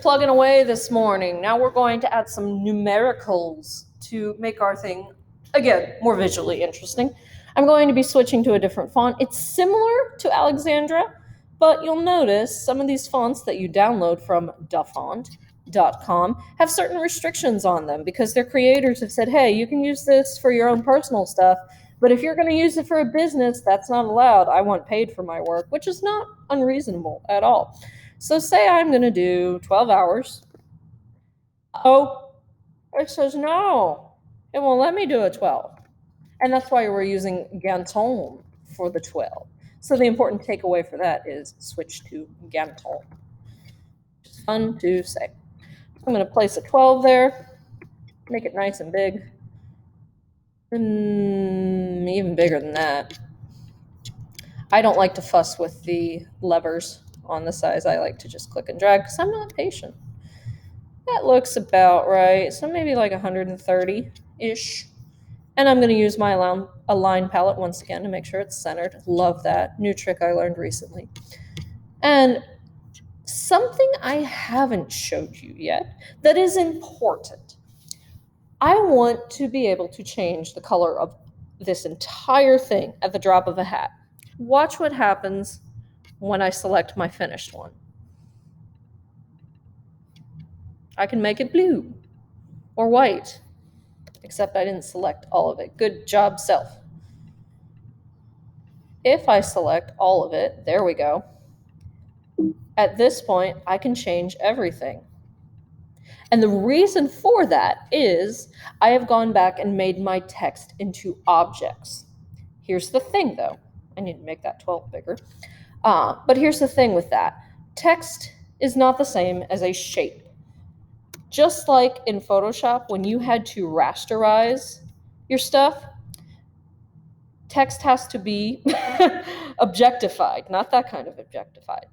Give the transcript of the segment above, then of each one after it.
plugging away this morning. Now we're going to add some numericals to make our thing, again, more visually interesting. I'm going to be switching to a different font. It's similar to Alexandra, but you'll notice some of these fonts that you download from dafont.com have certain restrictions on them because their creators have said, hey, you can use this for your own personal stuff, but if you're going to use it for a business, that's not allowed. I want paid for my work, which is not unreasonable at all. So say I'm going to do 12 hours. Oh, it says no. It won't let me do a 12. And that's why we're using Ganton for the 12. So the important takeaway for that is switch to Ganton. It's fun to say. I'm going to place a 12 there, make it nice and big. And even bigger than that. I don't like to fuss with the levers on the size. I like to just click and drag because I'm not patient. That looks about right. So maybe like 130-ish. And I'm going to use my align palette once again to make sure it's centered. Love that. New trick I learned recently. And something I haven't showed you yet that is important. I want to be able to change the color of this entire thing at the drop of a hat. Watch what happens when I select my finished one. I can make it blue or white, except I didn't select all of it. Good job, self. If I select all of it, there we go. At this point, I can change everything. And the reason for that is I have gone back and made my text into objects. Here's the thing, though. I need to make that 12 bigger. But here's the thing with that. Text is not the same as a shape. Just like in Photoshop, when you had to rasterize your stuff, text has to be objectified, not that kind of objectified.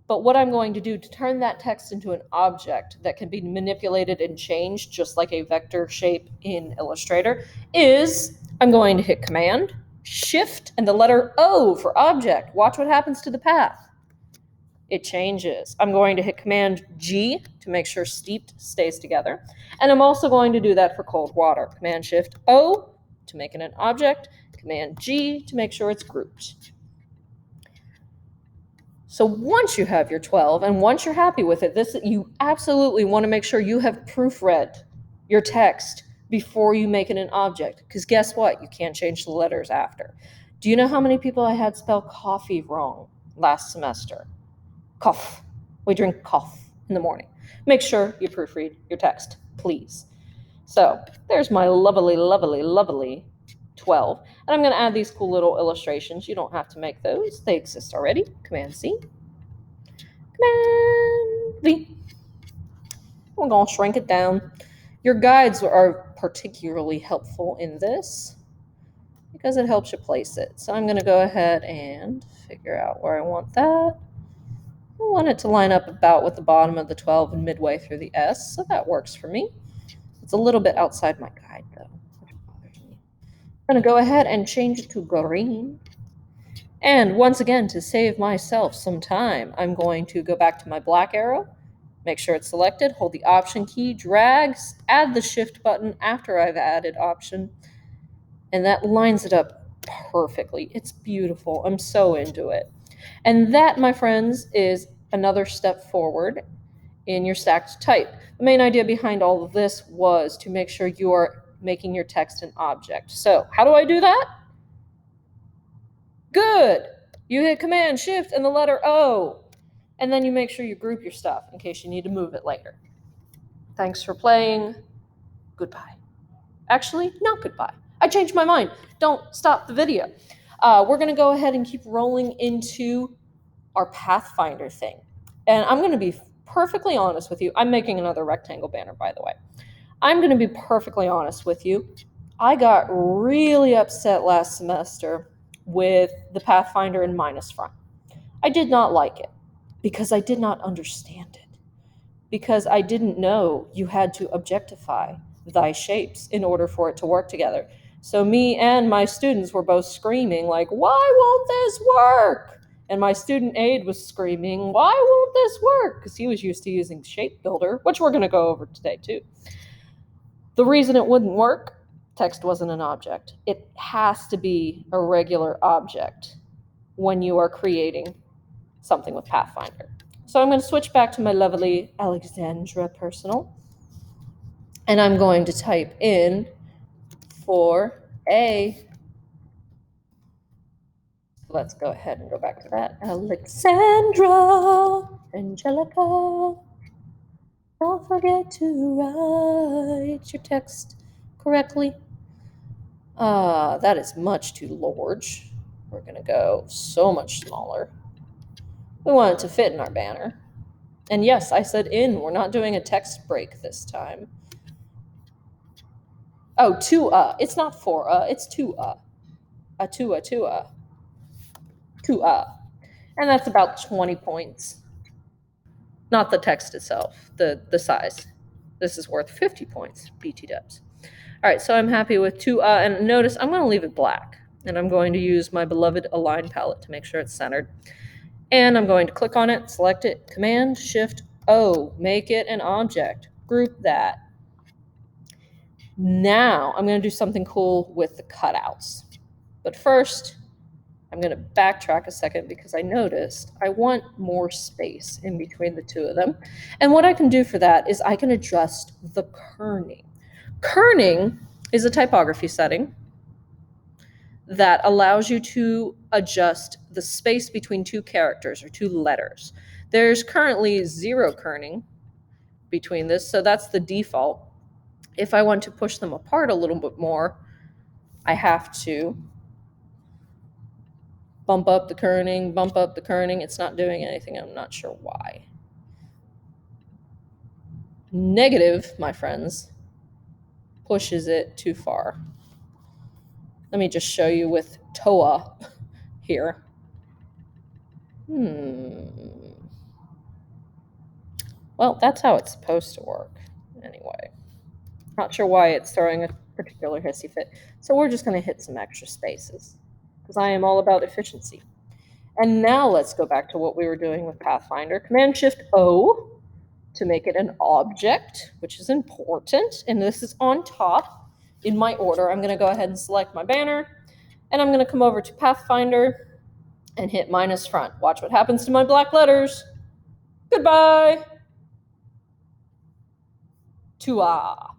But what I'm going to do to turn that text into an object that can be manipulated and changed, just like a vector shape in Illustrator, is I'm going to hit Command, Shift, and the letter O for object. Watch what happens to the path. It changes. I'm going to hit Command G to make sure steeped stays together. And I'm also going to do that for cold water. Command Shift O to make it an object. Command G to make sure it's grouped. So once you have your 12 and once you're happy with it, you absolutely want to make sure you have proofread your text before you make it an object. Because guess what? You can't change the letters after. Do you know how many people I had spell coffee wrong last semester? Cough. We drink cough in the morning. Make sure you proofread your text, please. So there's my lovely, lovely, lovely 12. And I'm going to add these cool little illustrations. You don't have to make those. They exist already. Command C. Command V. We're going to shrink it down. Your guides are particularly helpful in this because it helps you place it. So I'm going to go ahead and figure out where I want that. I want it to line up about with the bottom of the 12 and midway through the S, so that works for me. It's a little bit outside my guide, though, which bothers me. I'm going to go ahead and change it to green. And once again, to save myself some time, I'm going to go back to my black arrow, make sure it's selected, hold the Option key, drag, add the Shift button after I've added Option, and that lines it up perfectly. It's beautiful. I'm so into it. And that, my friends, is another step forward in your stacked type. The main idea behind all of this was to make sure you are making your text an object. So how do I do that? Good. You hit Command, Shift, and the letter O. And then you make sure you group your stuff in case you need to move it later. Thanks for playing. Goodbye. Actually, not goodbye. I changed my mind. Don't stop the video. We're going to go ahead and keep rolling into our Pathfinder thing. And I'm going to be perfectly honest with you. I'm making another rectangle banner, by the way. I'm going to be perfectly honest with you. I got really upset last semester with the Pathfinder in minus front. I did not like it because I did not understand it. Because I didn't know you had to objectify thy shapes in order for it to work together. So me and my students were both screaming like, why won't this work? And my student aide was screaming, "Why won't this work?" Because he was used to using Shape Builder, which we're going to go over today too. The reason it wouldn't work, text wasn't an object. It has to be a regular object when you are creating something with Pathfinder. So I'm going to switch back to my lovely Alexandra personal. And I'm going to type in for A. Let's go ahead and go back to that. Alexandra, Angelica. Don't forget to write your text correctly. That is much too large. We're going to go so much smaller. We want it to fit in our banner. And yes, I said in. We're not doing a text break this time. Oh, two It's not for it's two A two. Two And that's about 20 points. Not the text itself, the size. This is worth 50 points, BT dubs. All right, so I'm happy with two and notice I'm going to leave it black. And I'm going to use my beloved Align palette to make sure it's centered. And I'm going to click on it, select it, Command, Shift, O, make it an object. Group that. Now I'm going to do something cool with the cutouts. But first, I'm going to backtrack a second because I noticed I want more space in between the two of them. And what I can do for that is I can adjust the kerning. Kerning is a typography setting that allows you to adjust the space between two characters or two letters. There's currently 0 kerning between this, so that's the default. If I want to push them apart a little bit more, I have to bump up the kerning, bump up the kerning. It's not doing anything. I'm not sure why. Negative, my friends, pushes it too far. Let me just show you with TOA here. Well, that's how it's supposed to work anyway. Not sure why it's throwing a particular hissy fit. So we're just going to hit some extra spaces because I am all about efficiency. And now let's go back to what we were doing with Pathfinder. Command-Shift-O to make it an object, which is important. And this is on top in my order. I'm going to go ahead and select my banner. And I'm going to come over to Pathfinder and hit minus front. Watch what happens to my black letters. Goodbye. Tua.